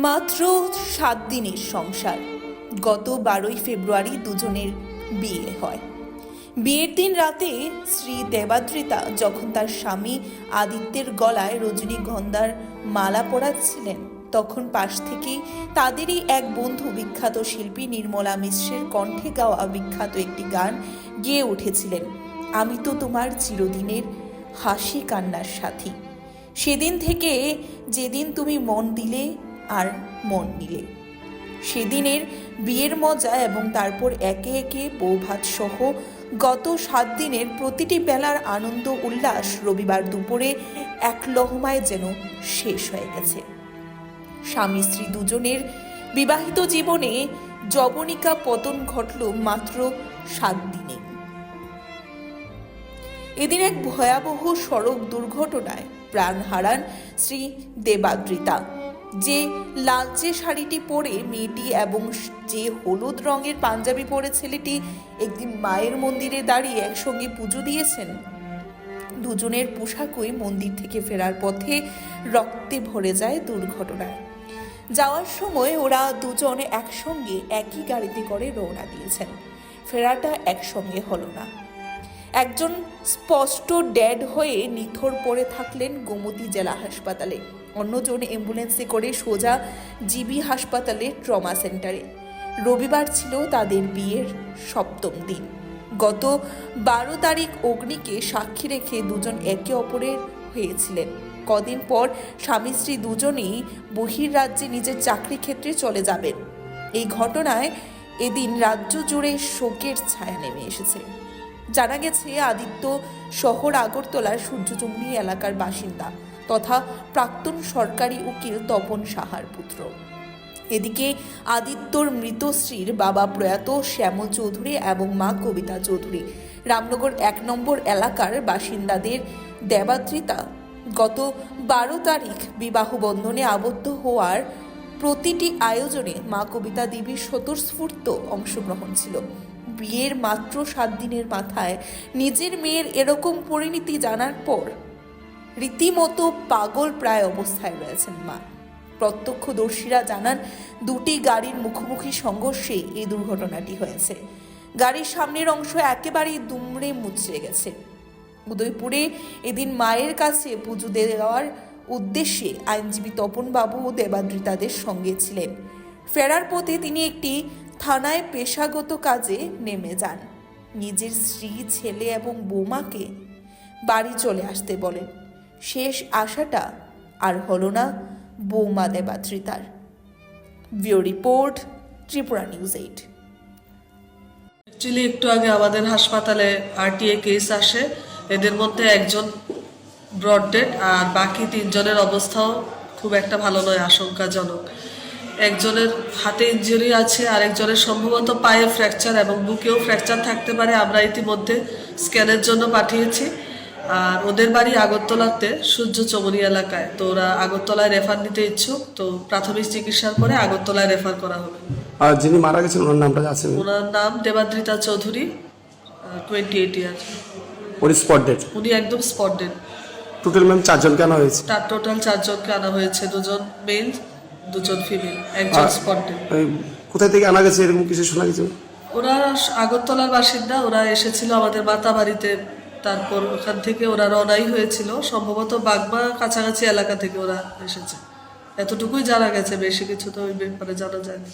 মাত্র 7 দিনের সংসার। গত 12ই ফেব্রুয়ারি দুজনের বিয়ে হয়। বিয়ের দিন রাতে শ্রী দেবাদ্রিতা যখন তার স্বামী আদিত্যের গলায় রজনীগন্ধার মালা পরাচ্ছিলেন, তখন পাশ থেকেই তাদেরই এক বন্ধু বিখ্যাত শিল্পী নির্মলা মিশ্রের কণ্ঠে গাওয়া বিখ্যাত একটি গান গেয়ে উঠেছিলেন, আমি তো তোমার চিরদিনের হাসি কান্নার সাথী। সেদিন থেকে যেদিন তুমি মন দিলে আর মন নিলে। সেদিনের বিয়ের মজা এবং তারপর একে একে বৌভাত সহ গত 7 দিনের প্রতিটি বেলার আনন্দ উল্লাস রবিবার দুপুরে এক লহমায় যেন শেষ হয়ে গেছে। স্বামী স্ত্রী দুজনের বিবাহিত জীবনে যবনিকা পতন ঘটল মাত্র 7 দিনে। এদিন এক ভয়াবহ সড়ক দুর্ঘটনায় প্রাণ হারান শ্রী দেবাদ্রিতা। যে লালচে শাড়িটি পরে মেয়েটি এবং যে হলুদ রঙের পাঞ্জাবি পরে ছেলেটি একদিন মায়ের মন্দিরে দাঁড়িয়ে একসঙ্গে পুজো দিয়েছেন, দুজনের পোশাকই মন্দির থেকে ফেরার পথে রক্তে ভরে যায় দুর্ঘটনায়। যাওয়ার সময় ওরা দুজনে একসঙ্গে একই গাড়িতে করে রওনা দিয়েছেন। ফেরাটা একসঙ্গে হলো না। একজন স্পষ্ট ড্যাড হয়ে নিথর পড়ে থাকলেন গোমতী জেলা হাসপাতালে, অন্যজন অ্যাম্বুলেন্সে করে সোজা জিবি হাসপাতালে ট্রমা সেন্টারে। রবিবার ছিল তাদের বিয়ের 7ম দিন। গত 12 তারিখ অগ্নিকে সাক্ষী রেখে দুজন একে অপরের হয়েছিলেন। কদিন পর স্বামী স্ত্রী দুজনেই বহির্রাজ্যে নিজের চাকরি ক্ষেত্রে চলে যাবেন। এই ঘটনায় এদিন রাজ্য জুড়ে শোকের ছায়া নেমে এসেছে। জানা গেছে আদিত্য শহর আগরতলার সূর্যচুম্বী এলাকার বাসিন্দা তথা প্রাক্তন সরকারি উকিল তপন সাহার পুত্র। এদিকে আদিত্যর মৃত স্ত্রীর বাবা প্রয়াত শ্যামল চৌধুরী এবং মা কবিতা চৌধুরী রামনগর 1 নম্বর এলাকার বাসিন্দাদের দেবাদ্রিতা গত 12 তারিখ বিবাহ বন্ধনে আবদ্ধ হওয়ার প্রতিটি আয়োজনে মা কবিতা দেবীর স্বতঃস্ফূর্ত অংশগ্রহণ ছিল। বিয়ের মাত্র 7 দিনের মাথায় নিজের মেয়ের এরকম পরিণতি জানার পর রীতিমতো পাগল প্রায় অবস্থায় রয়েছেন মা। প্রত্যক্ষদর্শীরা জানান, দুটি গাড়ির মুখোমুখি সংঘর্ষে এই দুর্ঘটনাটি হয়েছে। গাড়ির সামনের অংশ একেবারেই দুমড়ে মুচড়ে গেছে। উদয়পুরে এদিন মায়ের কাছে পুজো দেওয়ার উদ্দেশ্যে আইনজীবী তপন বাবু দেবাদ্রিতাদের সঙ্গে ছিলেন। ফেরার পথে তিনি একটি থানায় পেশাগত কাজে নেমে যান। নিজের স্ত্রী, ছেলে এবং বৌমাকে বাড়ি চলে আসতে বলেন। শেষ আশাটা আর হলো না বৌমা দেবাদ্রিতার। Bureau report, Tripura news 8। Actually একটু আগে আমাদের হাসপাতালে আরটিএ কেস আসে। এদের মধ্যে একজন ব্রড ডেড আর বাকি 3 জনের অবস্থাও খুব একটা ভালো নয়, আশঙ্কাজনক। একজনের হাতে ইনজুরি আছে, আরেকজনের সম্ভবত পায়ে ফ্র্যাকচার এবং বুকেও ফ্র্যাকচার থাকতে পারে। আমরা ইতিমধ্যে স্ক্যানের জন্য পাঠিয়েছি। আর ওদের বাড়ি আগরতলাতে সূর্যচমনি এলাকায়, তো ওরা আগরতলায় রেফার নিতে ইচ্ছুক। তো প্রাথমিক চিকিৎসার পরে আগরতলায় রেফার করা হবে। আর যিনি মারা গেছেন ওনার নামটা আছে? ওনার নাম দেবাদ্রিতা চৌধুরী, 28 ইয়ার। উনি স্পট ডেড? উনি একদম স্পট ডেড। টোটাল ম্যাম 4 জনকে আনা হয়েছে? টোটাল 4 জনকে আনা হয়েছে, 2 জন মেল, 2 জন ফিমেল, একজন স্পট ডেড। কোথায় থেকে আনা গেছে এরকম কিছু শোনা গেছে? ওরা আগরতলার বাসিন্দা, ওরা এসেছিল আমাদের মাতা বাড়িতে। তারপর ওখান থেকে ওরা রওনাই হয়েছিল, সম্ভবত বাগমা কাছাকাছি এলাকা থেকে ওরা এসেছে। এতটুকুই জানা গেছে, বেশি কিছু তো ওই ব্যাপারে জানা যায় না।